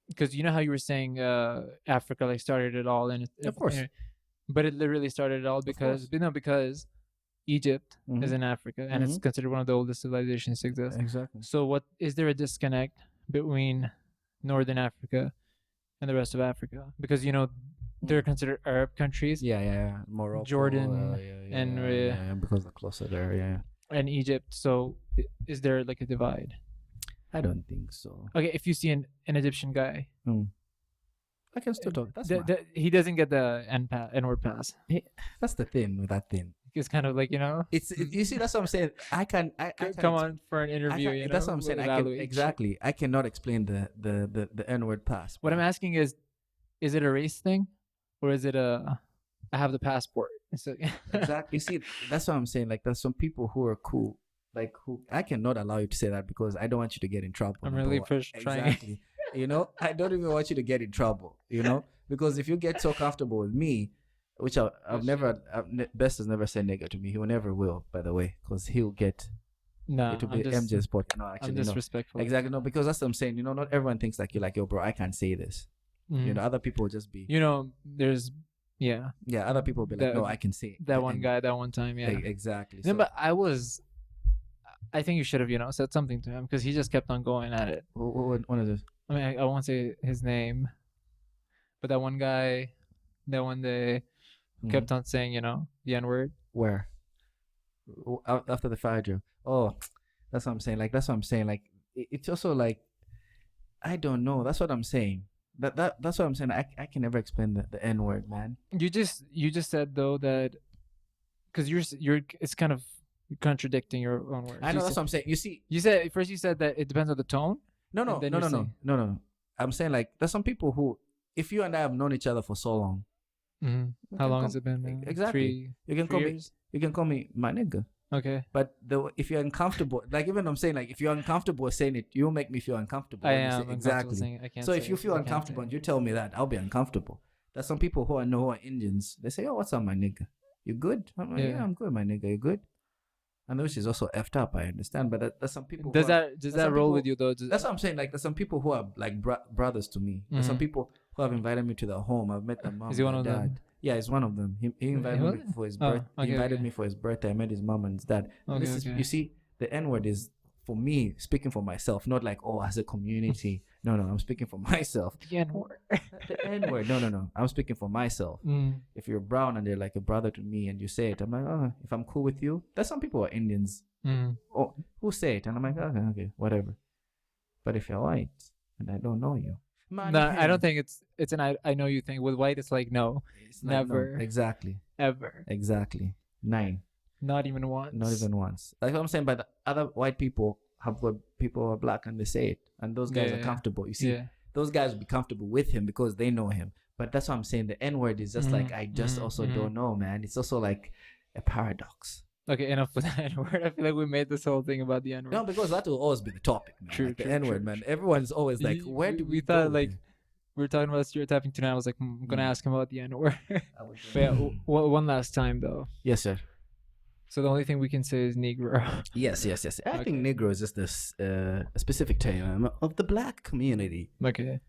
S1: because you know how you were saying Africa like started it all, and
S2: Of course.
S1: but it literally started it all because because Egypt is in Africa and it's considered one of the oldest civilizations to exist.
S2: Exactly.
S1: So what is there a disconnect between Northern Africa and the rest of Africa? Because you know they're considered Arab countries.
S2: Yeah. Morocco,
S1: Jordan,
S2: and because they're closer there. Yeah.
S1: and Egypt. So is there like a divide?
S2: I don't think so.
S1: Okay, if you see an Egyptian guy,
S2: I can still talk. That's
S1: he doesn't get the N-word pass.
S2: that's the thing with that thing.
S1: It's kind of like, you know,
S2: You see, that's what I'm saying. I can
S1: come on for an interview. You know,
S2: that's what I'm saying. Exactly. I cannot explain the N-word pass.
S1: What I'm asking is it a race thing, or is it I have the passport? So,
S2: exactly. You see, that's what I'm saying. Like, there's some people who are cool. Like, who I cannot allow you to say that because I don't want you to get in trouble.
S1: I'm really trying.
S2: Exactly. You know, I don't even want you to get in trouble. You know, because if you get so comfortable with me, which Best has never said nigga to me. He will never will, by the way, because he'll get.
S1: No,
S2: it will be MJ's podcast. No, actually,
S1: I'm disrespectful.
S2: No. Exactly, no, because that's what I'm saying. You know, not everyone thinks like you. Like, yo, bro, I can't say this. You know, other people will just be.
S1: You know, there's. Yeah.
S2: Yeah, other people will be like, no, I can say it.
S1: That one guy, that one time, yeah.
S2: Exactly.
S1: No, but I think you should have, you know, said something to him because he just kept on going at it.
S2: What is this?
S1: I mean, I won't say his name, but that one guy, that one day, kept on saying, you know, the N-word.
S2: Where? After the fire drill. Oh, that's what I'm saying. Like, that's what I'm saying. Like, it's also like, I don't know. That's what I'm saying. That's what I'm saying. I can never explain the N-word, man.
S1: You just said though that because you're it's kind of contradicting your own words.
S2: I know, that's what I'm saying. You see,
S1: you said that it depends on the tone.
S2: No. I'm saying like there's some people who, if you and I have known each other for so long.
S1: How long has it been?
S2: Exactly. You can call me my nigga.
S1: Okay.
S2: But if you're uncomfortable, like even I'm saying, like if you're uncomfortable saying it, you'll make me feel uncomfortable.
S1: I am
S2: exactly.
S1: Saying I can't
S2: so if you feel uncomfortable and you tell me that, I'll be uncomfortable. There's some people who I know who are Indians. They say, "Oh, what's up, my nigga? You good?" I'm like, yeah, I'm good, my nigga. You good? I know she's also effed up. I understand, but there's some people. Does
S1: that roll with you though?
S2: That's what I'm saying. Like there's some people who are like brothers to me. There's some people who have invited me to their home. I've met their mom.
S1: Is he one of
S2: dad.
S1: them?
S2: Yeah, he's one of them. He invited me for his birthday. He invited me for his birthday. I met his mom and his dad. You see, the N-word is for me, speaking for myself, not like, oh, as a community. No, I'm speaking for myself.
S1: The N-word.
S2: The N-word. No. I'm speaking for myself. If you're brown and they're like a brother to me and you say it, I'm like, oh, if I'm cool with you. There's some people who are Indians. Oh, who say it? And I'm like, okay, whatever. But if you're white and I don't know you.
S1: No, I don't think it's an I know you thing. With white, it's like no, it's never,
S2: no. Exactly,
S1: ever,
S2: exactly. 9,
S1: not even once,
S2: not even once. Like what I'm saying, but the other white people have got people who are black and they say it, and those guys are comfortable. You see, those guys will be comfortable with him because they know him. But that's what I'm saying. The N-word is just like I just also don't know, man. It's also like a paradox.
S1: Okay, enough with the N-word. I feel like we made this whole thing about the N-word.
S2: No, because that will always be the topic, man.
S1: True,
S2: like the N-word, man. Everyone's always like, where do we
S1: thought
S2: go,
S1: like
S2: man?
S1: We were talking about stereotyping tonight. I was like, I'm gonna ask him about the N-word. But yeah, one last time though.
S2: Yes, sir.
S1: So the only thing we can say is Negro.
S2: Yes. I think Negro is just a specific term of the black community.
S1: Okay.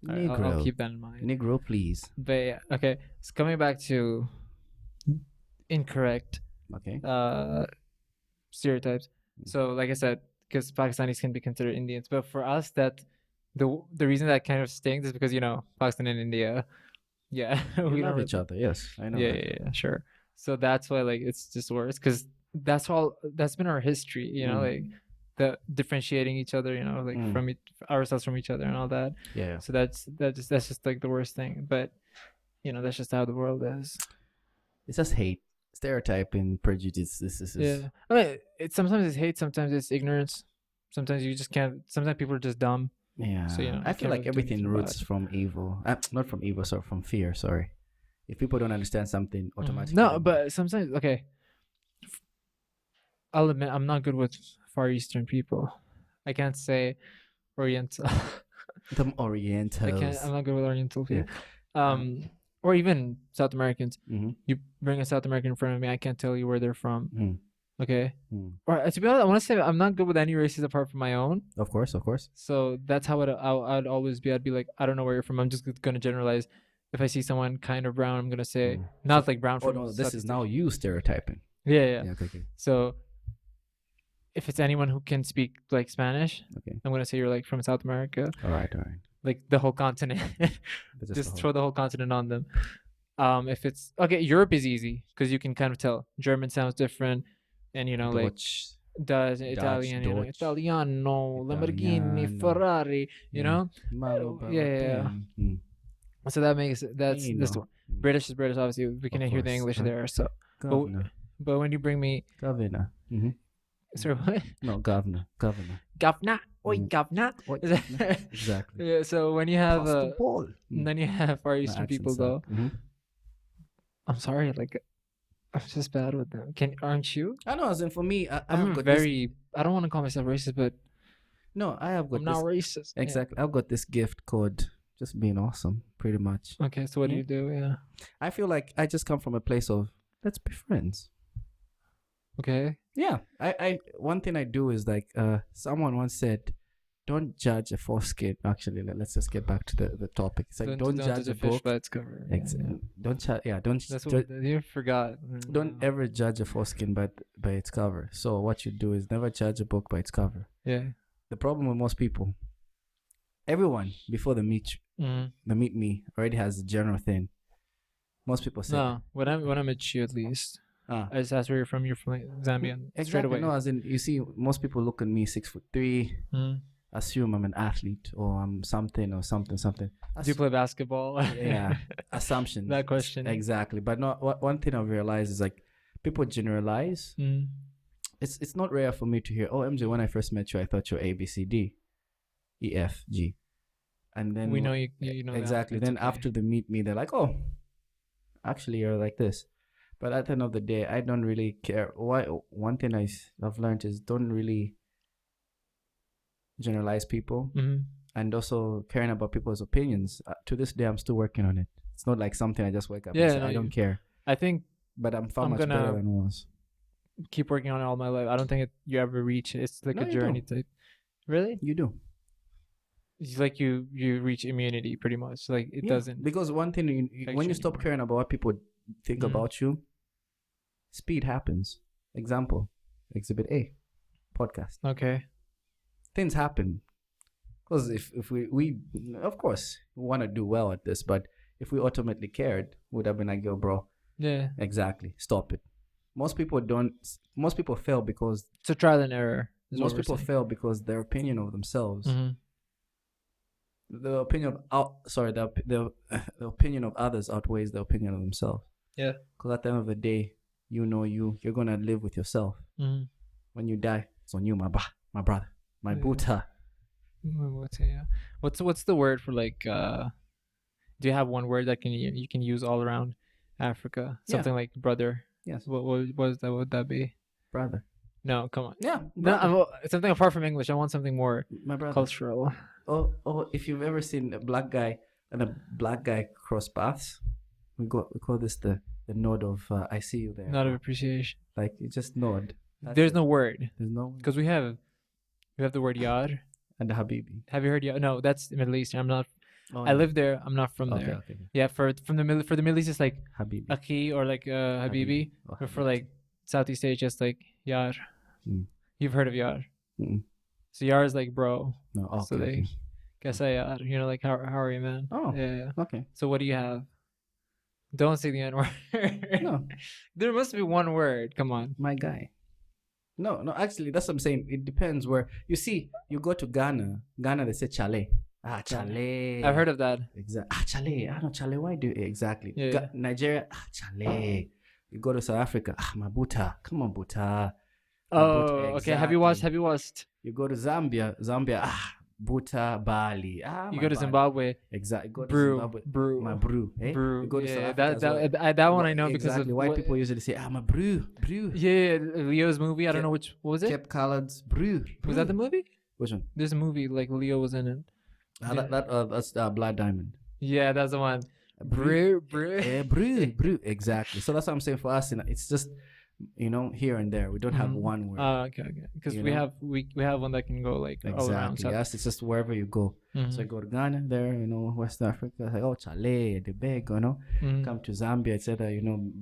S2: Negro.
S1: I'll keep that in mind.
S2: Negro, please.
S1: But yeah, okay. So coming back to incorrect.
S2: Okay.
S1: Stereotypes. So like I said, because Pakistanis can be considered Indians, but for us, that the reason that kind of stings is because, you know, Pakistan and India,
S2: we love each other. Yes, I know.
S1: Yeah, sure. So that's why like it's just worse because that's been our history, you know, like the differentiating each other, you know, like from ourselves from each other and all that.
S2: Yeah.
S1: So that's just like the worst thing, but you know, that's just how the world is.
S2: It's just hate. Stereotyping, prejudice. This is.
S1: Yeah. I mean, sometimes it's hate, sometimes it's ignorance. Sometimes you just can't. Sometimes people are just dumb.
S2: Yeah. So, you know, I feel like everything roots from evil. Not from evil, sorry, from fear. Sorry. If people don't understand something, automatically.
S1: No, but sometimes, okay. I'll admit, I'm not good with Far Eastern people. I can't say Oriental.
S2: The Orientals.
S1: I'm not good with Oriental people. Yeah. Or even South Americans. You bring a South American in front of me, I can't tell you where they're from. Okay.
S2: Hmm.
S1: Or to be honest, I want to say I'm not good with any races apart from my own.
S2: Of course.
S1: So that's how I'd always be. I'd be like, I don't know where you're from. I'm just gonna generalize. If I see someone kind of brown, I'm gonna say not like brown
S2: Oh
S1: from.
S2: no, this is
S1: Southeast
S2: now
S1: Asia.
S2: you stereotyping.
S1: Yeah.
S2: Okay.
S1: So if it's anyone who can speak like Spanish,
S2: Okay.
S1: I'm gonna say you're like from South America,
S2: All right.
S1: like the whole continent. Just throw the whole continent on them. If it's okay, Europe is easy because you can kind of tell. German sounds different, and you know,
S2: Dutch.
S1: does Italian, you know,
S2: Dutch.
S1: Italiano, Lamborghini,
S2: Italiano.
S1: Ferrari, you know. Yeah. So that makes that's this one. British is British, obviously. We can
S2: Of
S1: hear the
S2: course,
S1: English
S2: huh?
S1: there. So,
S2: Governor.
S1: but when you bring me,
S2: Governor. Mm-hmm.
S1: sorry, what?
S2: No, governor.
S1: Governor, oi, governor.
S2: Exactly.
S1: Yeah. So when you have,
S2: Pass the ball.
S1: then you have Far Eastern people though.
S2: Mm-hmm.
S1: I'm sorry, like I'm just bad with them. Aren't you?
S2: I know, as in for me,
S1: I'm very. I don't want to call myself racist, but
S2: No, I have got
S1: I'm
S2: this.
S1: not racist. Yeah.
S2: Exactly. I've got this gift called just being awesome, pretty much.
S1: Okay, so what do you do? Yeah.
S2: I feel like I just come from a place of let's be friends.
S1: Okay.
S2: Yeah. I one thing I do is like someone once said, don't judge a foreskin. Actually, let's just get back to the topic. It's like don't judge a
S1: fish
S2: book.
S1: by its cover.
S2: Don't
S1: That's what you forgot.
S2: don't ever judge a foreskin by its cover. So what you do is never judge a book by its cover.
S1: Yeah.
S2: The problem with most people, everyone before they meet me already has a general thing. Most people say
S1: No, when I met you at least, I just asked where you're from. You're from like, Zambia. Straight
S2: exactly.
S1: away.
S2: No, as in you see, most people look at me 6'3", assume I'm an athlete or I'm something or something.
S1: Do you play basketball?
S2: Yeah, assumption.
S1: That question.
S2: Exactly. But no, one thing I've realized is like people generalize. It's not rare for me to hear, oh, MJ, when I first met you, I thought you were A, B, C, D, E, F, G. And then
S1: we know you know
S2: exactly. Then after they meet me, they're like, oh, actually, you're like this. But at the end of the day, I don't really care. Why? One thing I've learned is don't really generalize people, and also caring about people's opinions. To this day, I'm still working on it. It's not like something I just wake up and say, I don't care.
S1: I think,
S2: but I'm far much better than I was.
S1: Keep working on it all my life. I don't think you ever reach it. It's like a journey type. Really?
S2: You do.
S1: It's like you reach immunity pretty much. Like it doesn't.
S2: Because one thing, when you stop caring about what people think about you, speed happens. Example, Exhibit A, podcast.
S1: Okay.
S2: Things happen. Because if we of course we want to do well at this, but if we ultimately cared, would have been like, yo, bro. Yeah. Exactly. Stop it. Most people fail because
S1: it's a trial and error.
S2: Most people fail because their opinion of themselves, the opinion of the opinion of others outweighs the opinion of themselves. Yeah. Because at the end of the day, you're gonna live with yourself. When you die, it's on you, my brother, my buta.
S1: Yeah. What's the word for like? Do you have one word that you can use all around Africa? Something like brother.
S2: Yes.
S1: What would that be?
S2: Brother.
S1: No, come on.
S2: Yeah.
S1: No, something apart from English. I want something more cultural.
S2: Oh, if you've ever seen a black guy and a black guy cross paths, we call this the nod of I see you there.
S1: Nod of appreciation.
S2: Like you just nod.
S1: There's no word.
S2: There's no.
S1: Because we have the word yar
S2: and the habibi.
S1: Have you heard yar? No, that's Middle Eastern. I'm not. I live there. I'm not from there. Okay. Yeah, for the Middle East, it's like
S2: habibi,
S1: akhi or like habibi. Or for like Southeast Asia, it's like yar. You've heard of yar. So yar is like bro.
S2: No, okay.
S1: So they guess yar. You know, like how are you, man?
S2: Oh,
S1: yeah.
S2: Okay.
S1: So what do you have? Don't say the N word.
S2: No,
S1: there must be one word. Come on,
S2: my guy. No. Actually, that's what I'm saying. It depends where you see. You go to Ghana. They say chale. Chale.
S1: I've heard of that.
S2: Exactly. Chale. I know chale. Why do exactly?
S1: Yeah.
S2: Nigeria. Chale. You go to South Africa. Mabuta. Come on, buta.
S1: Oh, okay. Have you watched?
S2: You go to Zambia. Buta, Bali.
S1: You go to Zimbabwe.
S2: Exactly. Go to
S1: Zimbabwe.
S2: Brew. My brew.
S1: Brew.
S2: You go to
S1: South
S2: Africa
S1: that one I know because
S2: exactly. White people usually say, my brew.
S1: Yeah, Leo's movie. I don't know what was it?
S2: Cape Coloured's brew.
S1: Was that the movie?
S2: Which one?
S1: There's a movie like Leo was in it.
S2: That's Blood Diamond.
S1: Yeah, that's the one. Brew.
S2: Exactly. So that's what I'm saying for us. It's just here and there. We don't have one word.
S1: Okay. Because we have one that can go like all around.
S2: Exactly. Yes, it's just wherever you go. So you go to Ghana there, West Africa, like Chale, the big, come to Zambia, etc.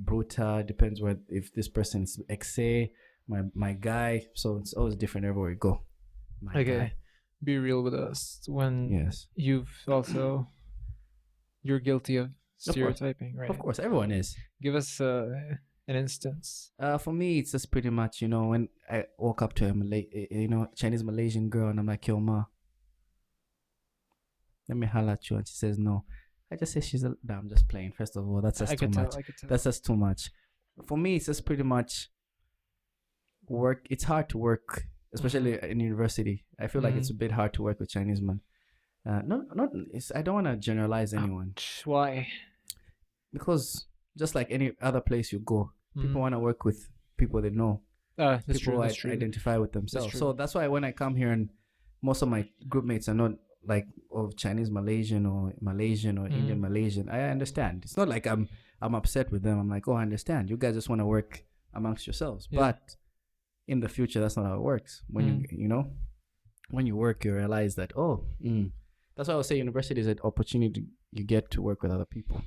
S2: Bruta, depends if this person's Exe, my guy. So it's always different everywhere you go. My guy.
S1: Be real with us when you've also you're guilty of stereotyping, right?
S2: Of course, everyone is.
S1: Give us an instance.
S2: For me, it's just pretty much, when I walk up to a Chinese Malaysian girl and I'm like, yo, ma, let me holler at you, and she says no. I just say no, I'm just playing. First of all, that's just too much. That's just too much. For me, it's just pretty much work. It's hard to work, especially in university. I feel like it's a bit hard to work with Chinese men. I don't want to generalize anyone.
S1: Why?
S2: Because just like any other place you go, people want to work with people they know.
S1: That's
S2: people
S1: true.
S2: Identify with themselves. So that's why when I come here and most of my group mates are not like of Chinese Malaysian or Indian Malaysian, I understand. It's not like I'm upset with them. I'm like, oh, I understand. You guys just want to work amongst yourselves. Yeah. But in the future, that's not how it works. When when you work, you realize that that's why I would say university is an opportunity you get to work with other people.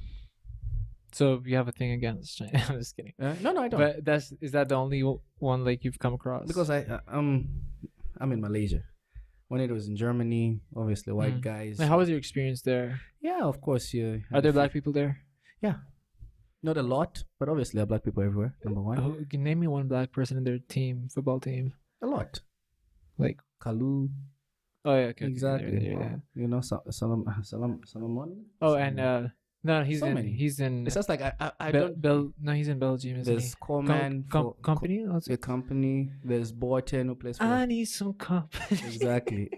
S1: So you have a thing against China? I'm just kidding.
S2: No, I don't.
S1: But is that the only one like you've come across?
S2: Because I'm in Malaysia. When it was in Germany, obviously white guys.
S1: How was your experience there?
S2: Yeah, of course. Yeah.
S1: Are there black people there?
S2: Yeah. Not a lot, but obviously there are black people everywhere. Number one.
S1: Oh, can name me one black person in their football team.
S2: A lot.
S1: Like
S2: Kalu.
S1: Oh yeah, okay.
S2: Exactly.
S1: Yeah.
S2: Solomon.
S1: Oh, and no, he's in.
S2: It's just like I don't.
S1: No, he's in Belgium.
S2: There's Coleman
S1: company.
S2: The company. There's Boateng who plays for.
S1: I need some company.
S2: Exactly.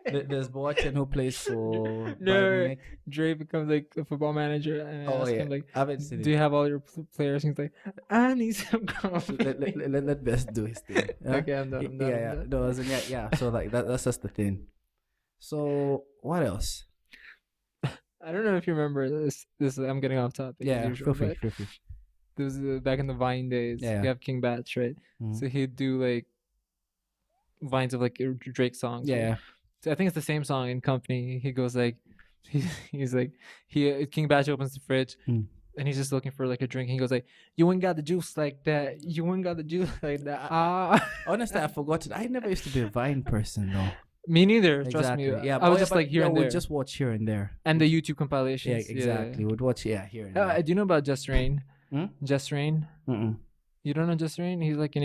S2: There's Boateng who plays for.
S1: No, Dre becomes like a football manager and asks him like,
S2: I haven't seen
S1: do you have all your players? And he's like, I need some company.
S2: Let Best do his thing.
S1: Okay, I'm done.
S2: No, yeah. So like that's just the thing. So what else?
S1: I don't know if you remember this. I'm getting off topic.
S2: Yeah, feel free.
S1: This was back in the Vine days.
S2: Yeah.
S1: You have King Batch, right? So he'd do like vines of like Drake songs.
S2: Yeah.
S1: Right? So I think it's the same song in Company. He goes like, he's like, King Batch opens the fridge. And he's just looking for like a drink. He goes like, "You ain't got the juice like that. You ain't got the juice like that."
S2: Honestly, I forgot it. I never used to be a Vine person though.
S1: Me neither. Trust me.
S2: Yeah,
S1: I was just like here and there.
S2: We'd just watch here and there.
S1: And the YouTube compilations.
S2: Yeah, exactly. We'd watch here and there.
S1: Do you know about Just Rain? Just Rain? You don't know Just Rain? He's like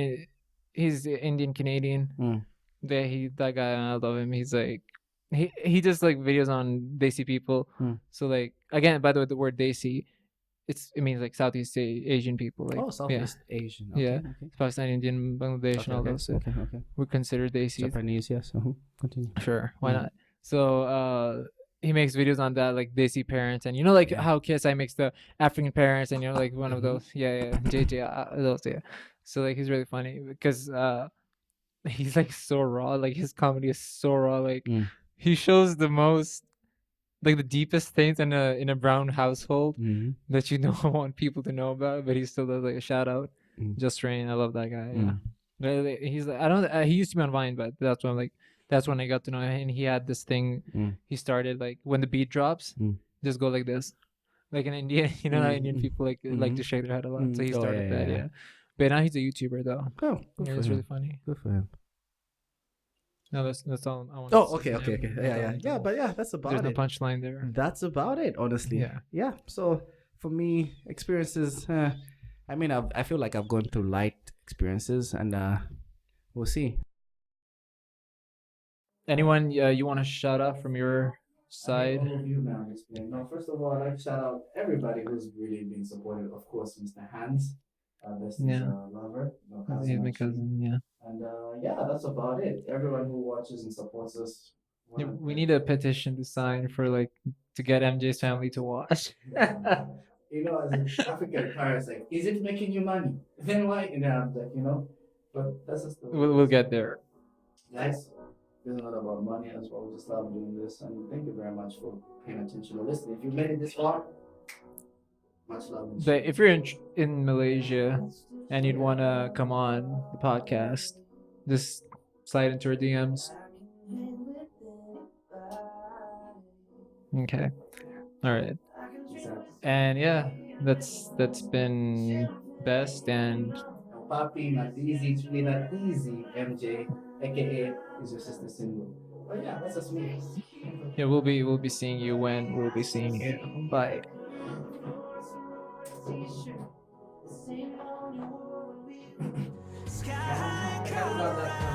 S1: he's Indian Canadian. That guy, I love him. He's like he does like videos on Desi people. So like again, by the way, the word Desi, it means like Southeast Asian people. Like,
S2: Southeast Asian. Okay,
S1: yeah. Pakistan, Indian, Bangladesh, and all those.
S2: Okay.
S1: We consider Desi.
S2: Japanese, yes. Continue.
S1: Sure, why not? So he makes videos on that, like Desi parents, and how KSI makes the African parents, and like one of those. JJ, those. Yeah. So like he's really funny because he's like so raw. Like his comedy is so raw. Like he shows the most. Like the deepest things in a brown household that you don't want people to know about, but he still does like a shout out. Just Rain, I love that guy. Yeah, he's like he used to be on Vine, but that's when I got to know him. And he had this thing he started like when the beat drops, just go like this, like in India. How Indian people like to shake their head a lot. So he started that. Yeah, but now he's a YouTuber though.
S2: Oh,
S1: it's really funny.
S2: Good for him.
S1: No, that's all I want.
S2: Okay. Yeah, but yeah, that's about it.
S1: There's no punchline there.
S2: That's about it, honestly. Yeah. So for me, experiences. I feel like I've gone through light experiences, and we'll see.
S1: Anyone you want to shout out from your side?
S2: No, first of all, I'd like to shout out everybody who's really been supportive. Of course, Mr. Hans. That's his lover.
S1: He's my cousin, yeah.
S2: And that's about it. Everyone who watches and supports us.
S1: We need a petition to sign to get MJ's family to watch.
S2: As an African parents, like, is it making you money? Then why? But that's just
S1: we'll get there.
S2: Guys, this is not about money as well. We just love doing this, and thank you very much for paying attention or listening. If you made it this far, Much love. And
S1: But if you're in Malaysia and you'd want to come on the podcast, just slide into our DMs. Okay. All right. And yeah, that's been best and
S2: Papi, not easy. It's really not easy. MJ, aka is your sister syndrome. But yeah, that's a smooth.
S1: yeah, we'll be seeing you when we'll be seeing you. Bye.
S3: Sky high,